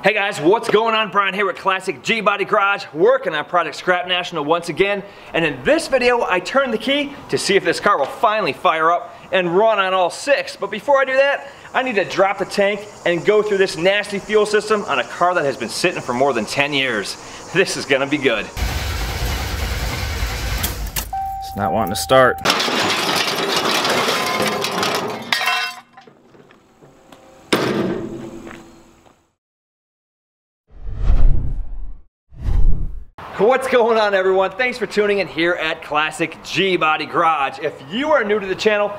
Hey guys, what's going on? Brian here with Classic Gbody Garage, working on Project Grand National once again. And in this video, I turned the key to see if this car will finally fire up and run on all six. But before I do that, I need to drop the tank and go through this nasty fuel system on a car that has been sitting for more than 10 years. This is gonna be good. It's not wanting to start. What's going on, everyone? Thanks for tuning in here at Classic Gbody Garage. If you are new to the channel,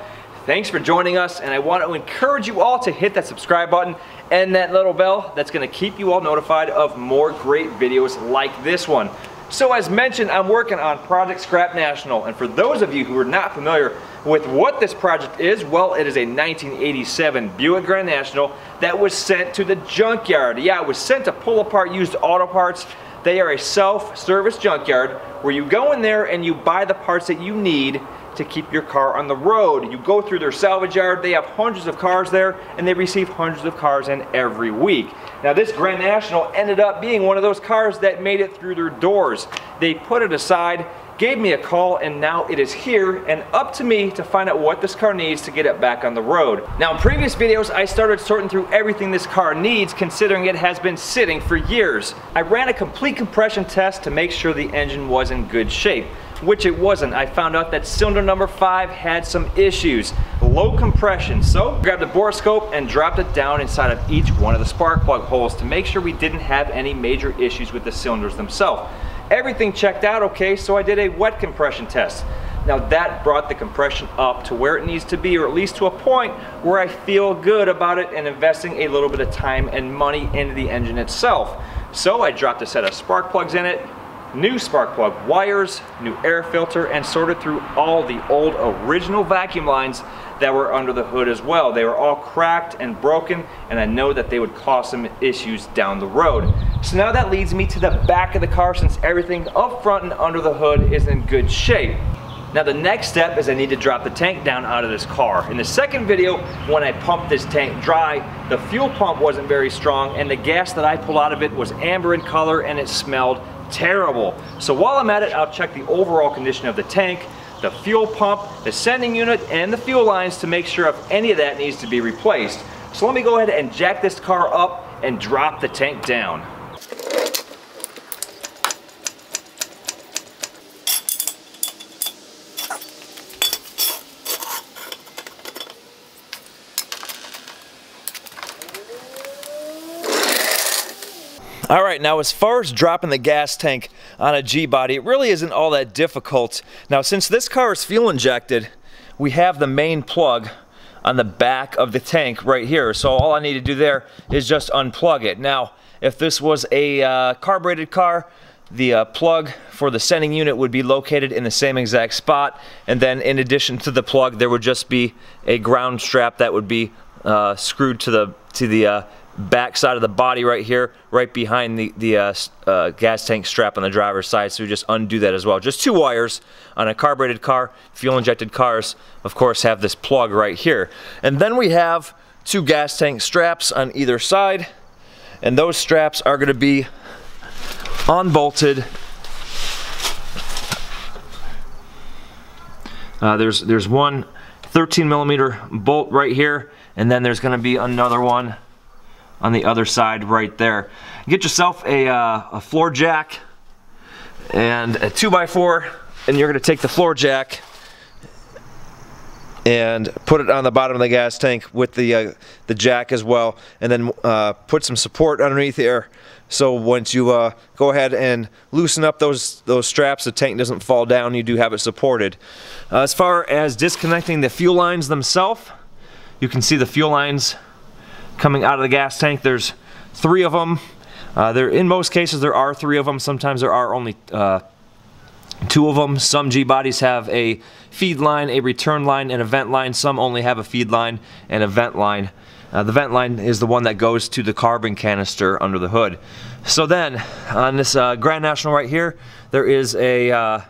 thanks for joining us, and I want to encourage you all to hit that subscribe button and that little bell that's going to keep you all notified of more great videos like this one. So as mentioned, I'm working on Project Grand National, and for those of you who are not familiar with what this project is, well, it is a 1987 Buick Grand National that was sent to the junkyard. Yeah, it was sent to pull apart used auto parts. They are a self-service junkyard where you go in there and you buy the parts that you need to keep your car on the road. You go through their salvage yard. They have hundreds of cars there, and they receive hundreds of cars in every week. Now, this Grand National ended up being one of those cars that made it through their doors. They put it aside, gave me a call, and now it is here and up to me to find out what this car needs to get it back on the road. Now, in previous videos, I started sorting through everything this car needs, considering it has been sitting for years. I ran a complete compression test to make sure the engine was in good shape, which it wasn't. I found out that cylinder number 5 had some issues, low compression. So I grabbed a borescope and dropped it down inside of each one of the spark plug holes to make sure we didn't have any major issues with the cylinders themselves. Everything checked out okay, so I did a wet compression test. Now that brought the compression up to where it needs to be, or at least to a point where I feel good about it and investing a little bit of time and money into the engine itself. So I dropped a set of spark plugs in it, new spark plug wires, new air filter, and sorted through all the old original vacuum lines that were under the hood as well. They were all cracked and broken, and I know that they would cause some issues down the road. So now that leads me to the back of the car, since everything up front and under the hood is in good shape. Now the next step is I need to drop the tank down out of this car. In the second video, when I pumped this tank dry, the fuel pump wasn't very strong, and the gas that I pulled out of it was amber in color and it smelled terrible. So while I'm at it, I'll check the overall condition of the tank, the fuel pump, the sending unit, and the fuel lines to make sure if any of that needs to be replaced. So let me go ahead and jack this car up and drop the tank down. Alright, now as far as dropping the gas tank on a G-body, it really isn't all that difficult. Now since this car is fuel injected, we have the main plug on the back of the tank right here. So all I need to do there is just unplug it. Now, if this was a carbureted car, the plug for the sending unit would be located in the same exact spot, and then in addition to the plug, there would just be a ground strap that would be screwed to the back side of the body right here, right behind the gas tank strap on the driver's side. So we just undo that as well. Just 2 wires on a carbureted car. Fuel injected cars, of course, have this plug right here. And then we have 2 gas tank straps on either side, and those straps are going to be unbolted. There's one 13mm bolt right here, and then there's going to be another one on the other side right there. Get yourself a floor jack and a 2x4, and you're going to take the floor jack and put it on the bottom of the gas tank with the jack as well, and then put some support underneath here. So once you go ahead and loosen up those straps, the tank doesn't fall down. You do have it supported. As far as disconnecting the fuel lines themselves, you can see the fuel lines coming out of the gas tank. There's 3 of them. In most cases there are 3 of them. Sometimes there are only 2 of them. Some G-bodies have a feed line, a return line, and a vent line. Some only have a feed line and a vent line. The vent line is the one that goes to the carbon canister under the hood. So then on this Grand National right here, there is a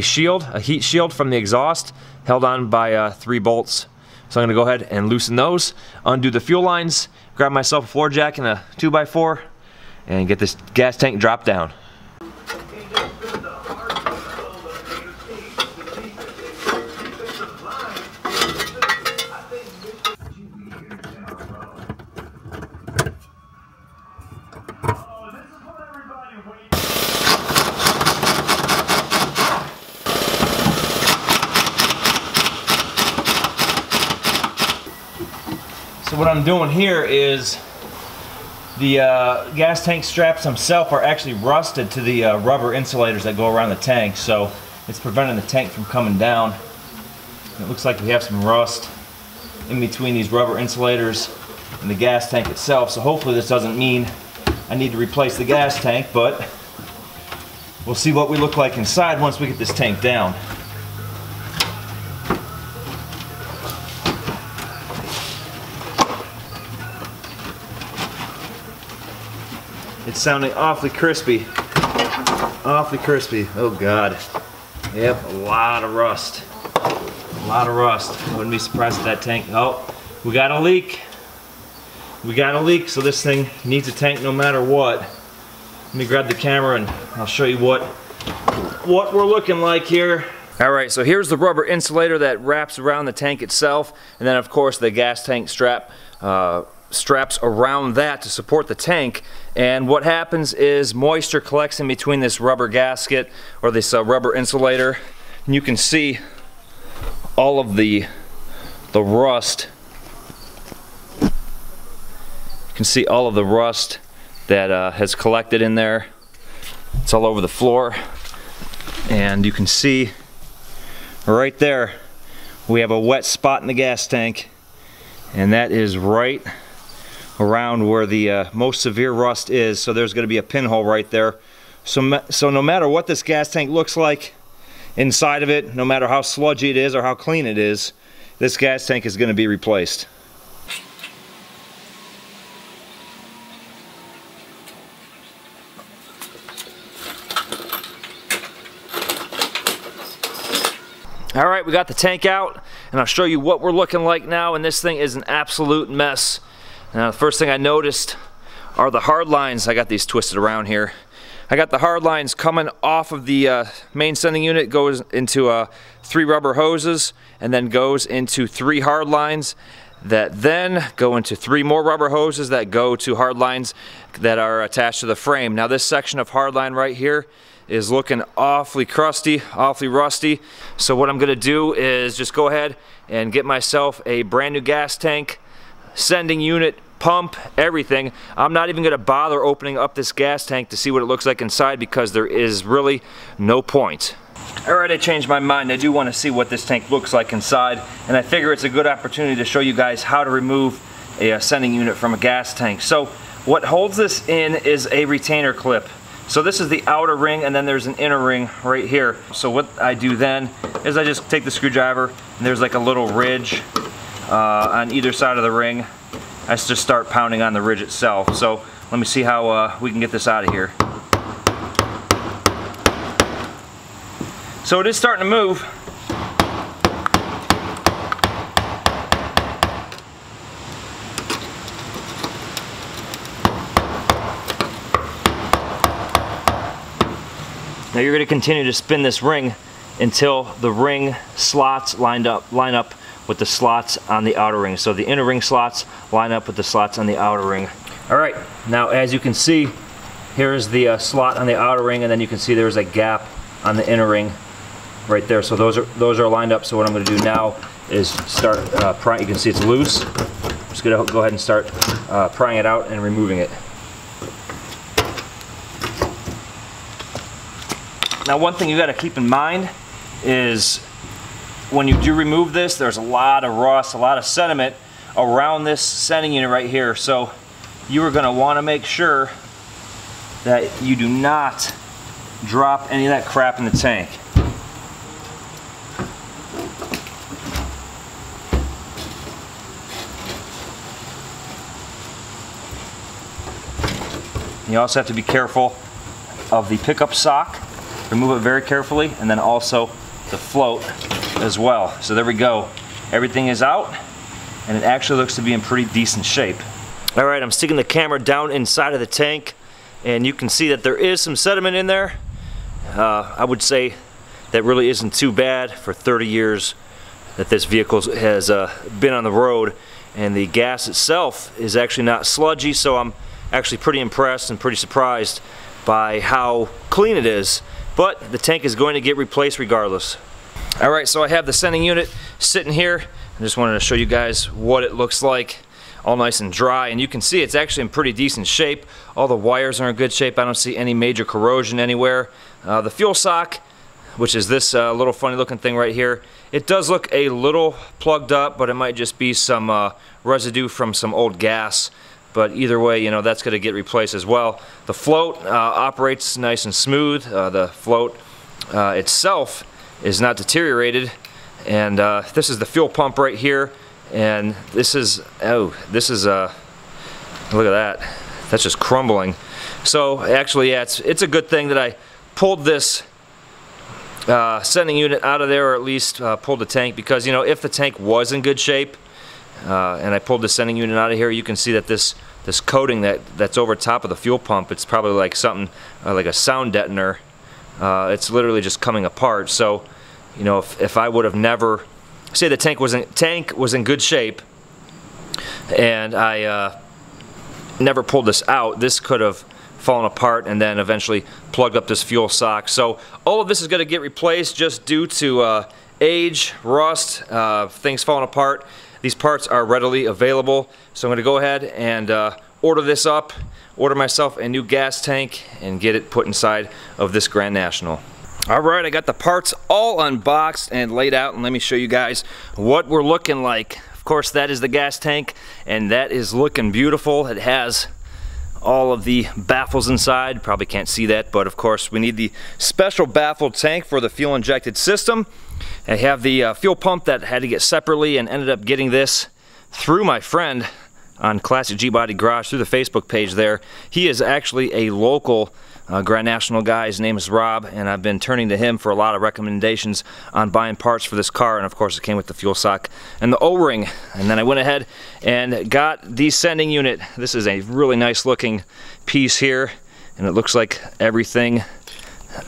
shield, a heat shield from the exhaust, held on by 3 bolts So I'm gonna go ahead and loosen those, undo the fuel lines, grab myself a floor jack and a 2x4, and get this gas tank dropped down. So what I'm doing here is the gas tank straps themselves are actually rusted to the rubber insulators that go around the tank, so it's preventing the tank from coming down. And it looks like we have some rust in between these rubber insulators and the gas tank itself, so hopefully this doesn't mean I need to replace the gas tank, but we'll see what we look like inside once we get this tank down. It's sounding awfully crispy. Awfully crispy. Oh God. Yep, a lot of rust. A lot of rust. I wouldn't be surprised if that tank. Oh, we got a leak. We got a leak, so this thing needs a tank no matter what. Let me grab the camera and I'll show you what we're looking like here. Alright, so here's the rubber insulator that wraps around the tank itself, and then of course the gas tank strap straps around that to support the tank. And what happens is moisture collects in between this rubber gasket or this rubber insulator, and you can see all of the rust. You can see all of the rust that has collected in there. It's all over the floor, and you can see right there we have a wet spot in the gas tank, and that is right around where the most severe rust is. So there's going to be a pinhole right there. So no matter what this gas tank looks like inside of it, no matter how sludgy it is or how clean it is, this gas tank is going to be replaced. Alright, we got the tank out, and I'll show you what we're looking like now, and this thing is an absolute mess. Now, the first thing I noticed are the hard lines. I got these twisted around here. I got the hard lines coming off of the main sending unit, goes into 3 rubber hoses, and then goes into 3 hard lines that then go into 3 more rubber hoses that go to hard lines that are attached to the frame. Now, this section of hard line right here is looking awfully crusty, awfully rusty. So what I'm gonna do is just go ahead and get myself a brand new gas tank, sending unit, pump, everything. I'm not even gonna bother opening up this gas tank to see what it looks like inside, because there is really no point. Alright, I changed my mind. I do want to see what this tank looks like inside, and I figure it's a good opportunity to show you guys how to remove a sending unit from a gas tank. So what holds this in is a retainer clip. So this is the outer ring, and then there's an inner ring right here. So what I do then is I just take the screwdriver, and there's like a little ridge on either side of the ring. I just start pounding on the ridge itself. So let me see how we can get this out of here. So it is starting to move. Now you're going to continue to spin this ring until the ring slots line up with the slots on the outer ring. So the inner ring slots line up with the slots on the outer ring. Alright, now as you can see, here's the slot on the outer ring, and then you can see there's a gap on the inner ring right there. So those are lined up. So what I'm going to do now is start prying. You can see it's loose. I'm just going to go ahead and start prying it out and removing it. Now, one thing you got to keep in mind is when you do remove this, there's a lot of rust, a lot of sediment around this sending unit right here. So you are going to want to make sure that you do not drop any of that crap in the tank. You also have to be careful of the pickup sock. Remove it very carefully, and then also the float as well. So there we go. Everything is out. and it actually looks to be in pretty decent shape. All right, I'm sticking the camera down inside of the tank, and you can see that there is some sediment in there. I would say that really isn't too bad for 30 years that this vehicle has been on the road, and the gas itself is actually not sludgy, so I'm actually pretty impressed and pretty surprised by how clean it is. But the tank is going to get replaced regardless. All right, so I have the sending unit sitting here. I just wanted to show you guys what it looks like, all nice and dry, and you can see it's actually in pretty decent shape. All the wires are in good shape. I don't see any major corrosion anywhere. The fuel sock, which is this little funny looking thing right here, it does look a little plugged up, but it might just be some residue from some old gas. But either way, you know, that's going to get replaced as well. The float operates nice and smooth. The float itself is not deteriorated, and this is the fuel pump right here. And this is, look at that, that's just crumbling. So actually, yeah, it's a good thing that I pulled this sending unit out of there, or at least pulled the tank, because, you know, if the tank was in good shape and I pulled the sending unit out of here, you can see that this coating that's over top of the fuel pump, it's probably like something like a sound detonator. It's literally just coming apart. So, you know, if I would have never, say the tank was in good shape, and I never pulled this out, this could have fallen apart and then eventually plugged up this fuel sock. So all of this is going to get replaced just due to age, rust, things falling apart. These parts are readily available, so I'm going to go ahead and order this up, order myself a new gas tank, and get it put inside of this Grand National. Alright, I got the parts all unboxed and laid out, and let me show you guys what we're looking like. Of course, that is the gas tank, and that is looking beautiful. It has all of the baffles inside. Probably can't see that, but of course we need the special baffled tank for the fuel injected system. I have the fuel pump that had to get separately, and ended up getting this through my friend on Classic Gbody Garage, through the Facebook page there. He is actually a local Grand National guy. His name is Rob, and I've been turning to him for a lot of recommendations on buying parts for this car, and of course it came with the fuel sock and the O-ring. And then I went ahead and got the sending unit. This is a really nice looking piece here, and it looks like everything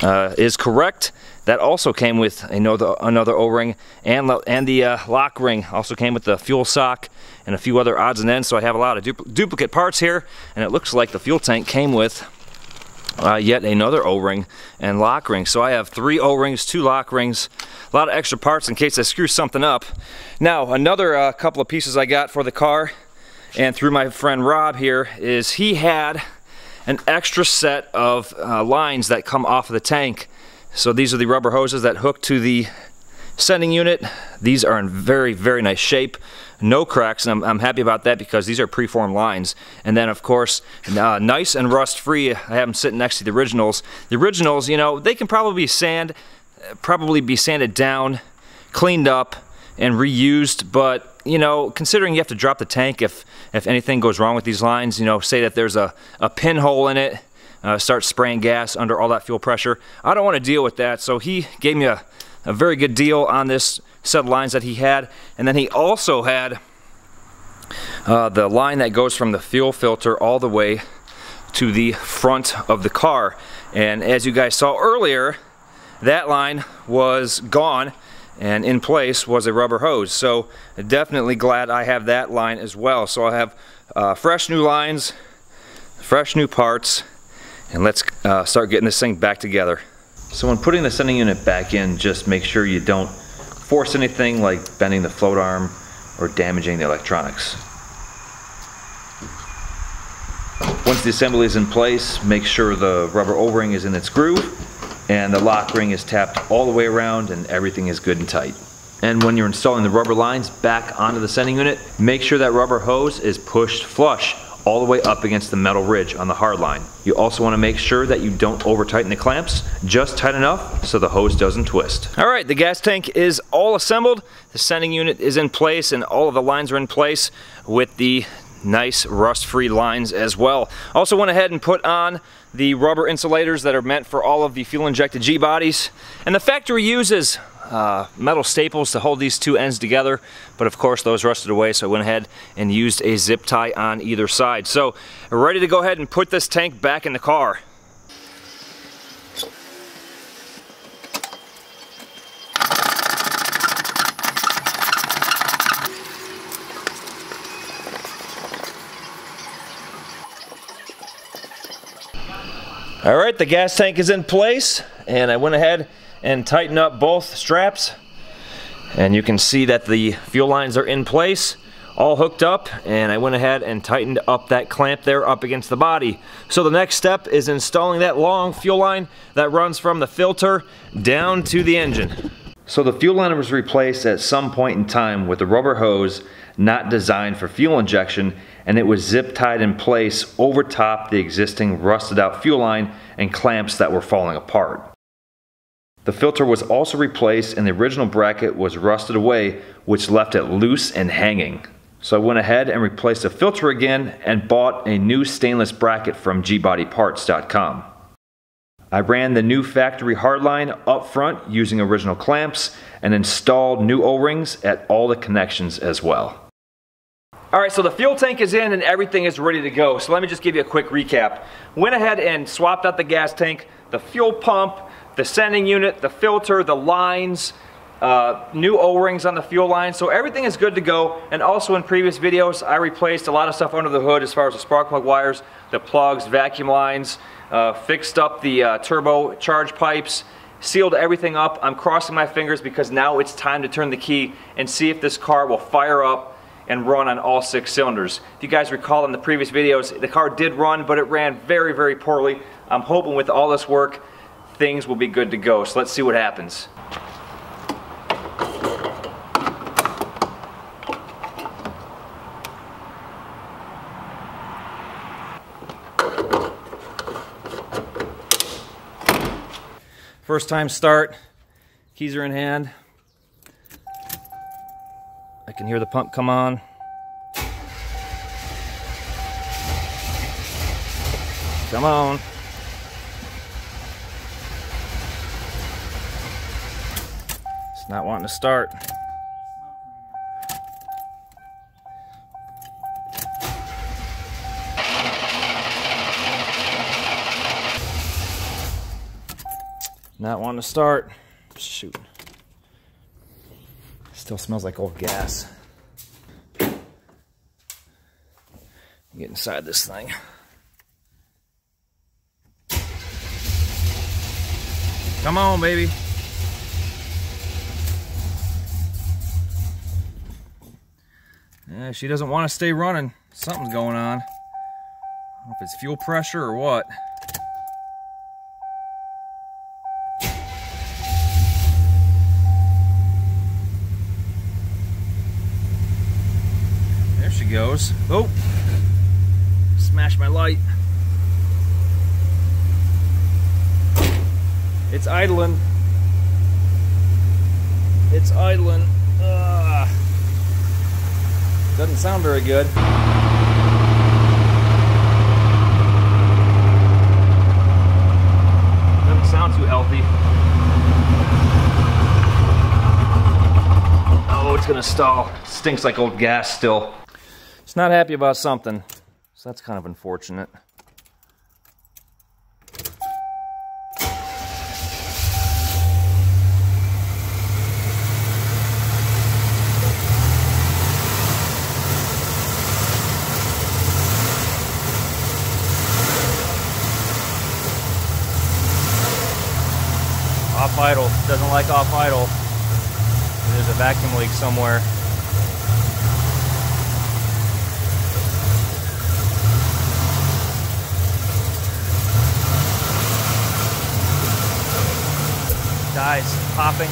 is correct. That also came with another O-ring, and the lock ring also came with the fuel sock and a few other odds and ends. So I have a lot of duplicate parts here, and it looks like the fuel tank came with yet another O-ring and lock ring. So I have 3 O-rings, 2 lock rings, a lot of extra parts in case I screw something up. Now, another couple of pieces I got for the car, and through my friend Rob here, is he had an extra set of lines that come off of the tank. So these are the rubber hoses that hook to the sending unit. These are in very, very nice shape. No cracks, and I'm happy about that because these are preformed lines. And then, of course, nice and rust-free. I have them sitting next to the originals. The originals, you know, they can probably be sanded down, cleaned up, and reused. But, you know, considering you have to drop the tank if anything goes wrong with these lines, you know, say that there's a pinhole in it, start spraying gas under all that fuel pressure, I don't want to deal with that. So he gave me a very good deal on this set of lines that he had. And then he also had the line that goes from the fuel filter all the way to the front of the car. And as you guys saw earlier, that line was gone, and in place was a rubber hose. So definitely glad I have that line as well. So I have fresh new lines, fresh new parts, and let's start getting this thing back together. So when putting the sending unit back in, just make sure you don't force anything like bending the float arm or damaging the electronics. Once the assembly is in place, make sure the rubber O-ring is in its groove and the lock ring is tapped all the way around and everything is good and tight. And when you're installing the rubber lines back onto the sending unit, make sure that rubber hose is pushed flush all the way up against the metal ridge on the hard line. You also want to make sure that you don't over tighten the clamps, just tight enough so the hose doesn't twist. Alright, the gas tank is all assembled, the sending unit is in place, and all of the lines are in place with the nice rust-free lines as well. Also went ahead and put on the rubber insulators that are meant for all of the fuel-injected G-bodies. And the factory uses metal staples to hold these two ends together, but of course those rusted away, so I went ahead and used a zip tie on either side. So we're ready to go ahead and put this tank back in the car. All right, the gas tank is in place, and I went ahead and tightened up both straps, and you can see that the fuel lines are in place, all hooked up, and I went ahead and tightened up that clamp there up against the body. So the next step is installing that long fuel line that runs from the filter down to the engine. So the fuel line was replaced at some point in time with a rubber hose not designed for fuel injection, and it was zip tied in place over top the existing rusted out fuel line and clamps that were falling apart. The filter was also replaced and the original bracket was rusted away, which left it loose and hanging. So I went ahead and replaced the filter again and bought a new stainless bracket from gbodyparts.com. I ran the new factory hardline up front using original clamps and installed new O-rings at all the connections as well. Alright, so the fuel tank is in and everything is ready to go. So let me just give you a quick recap. Went ahead and swapped out the gas tank, the fuel pump, the sending unit, the filter, the lines, new O-rings on the fuel line. So everything is good to go. And also in previous videos, I replaced a lot of stuff under the hood as far as the spark plug wires, the plugs, vacuum lines, fixed up the turbo charge pipes, sealed everything up. I'm crossing my fingers because now it's time to turn the key and see if this car will fire up and run on all 6 cylinders. If you guys recall in the previous videos, the car did run, but it ran very, very poorly. I'm hoping with all this work, things will be good to go. So let's see what happens. First time start, keys are in hand. I can hear the pump come on. Come on. It's not wanting to start. Not wanting to start. Shoot. Still smells like old gas. Get inside this thing. Come on, baby. Yeah, she doesn't want to stay running. Something's going on. I don't know if it's fuel pressure or what. There she goes. Oh! Smashed my light. It's idling. It's idling. Doesn't sound very good. Doesn't sound too healthy. Oh, it's gonna stall. Stinks like old gas still. It's not happy about something, so that's kind of unfortunate. Off idle. Doesn't like off idle. There's a vacuum leak somewhere. Dies popping.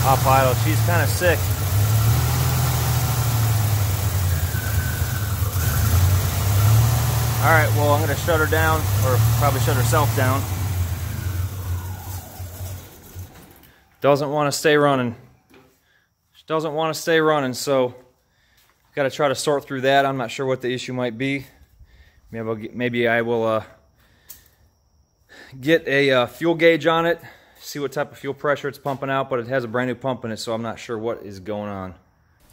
Off idle. She's kind of sick. Alright, well, I'm going to shut her down, or probably shut herself down. Doesn't want to stay running. She doesn't want to stay running, so got to try to sort through that. I'm not sure what the issue might be. Maybe I will get a fuel gauge on it, see what type of fuel pressure it's pumping out, but it has a brand new pump in it, so I'm not sure what is going on.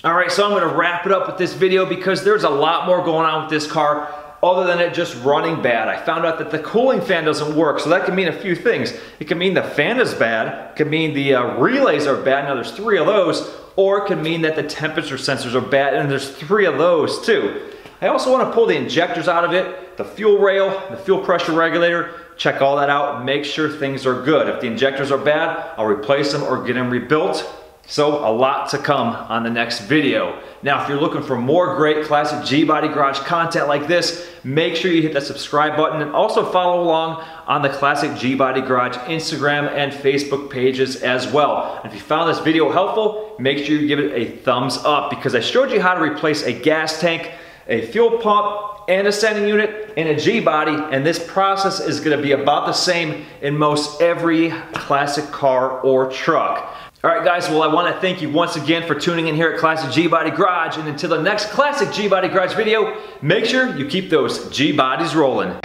Alright, so I'm going to wrap it up with this video because there's a lot more going on with this car other than it just running bad. I found out that the cooling fan doesn't work, so that can mean a few things. It can mean the fan is bad, it can mean the relays are bad, now there's 3 of those, or it can mean that the temperature sensors are bad, and there's 3 of those too. I also want to pull the injectors out of it, the fuel rail, the fuel pressure regulator, check all that out, make sure things are good. If the injectors are bad, I'll replace them or get them rebuilt. So a lot to come on the next video. Now, if you're looking for more great Classic Gbody Garage content like this, make sure you hit that subscribe button and also follow along on the Classic Gbody Garage Instagram and Facebook pages as well. And if you found this video helpful, make sure you give it a thumbs up because I showed you how to replace a gas tank, a fuel pump, and a sending unit in a G-body, and this process is going to be about the same in most every classic car or truck. Alright guys, well I want to thank you once again for tuning in here at Classic Gbody Garage, and until the next Classic Gbody Garage video, make sure you keep those G-bodies rolling.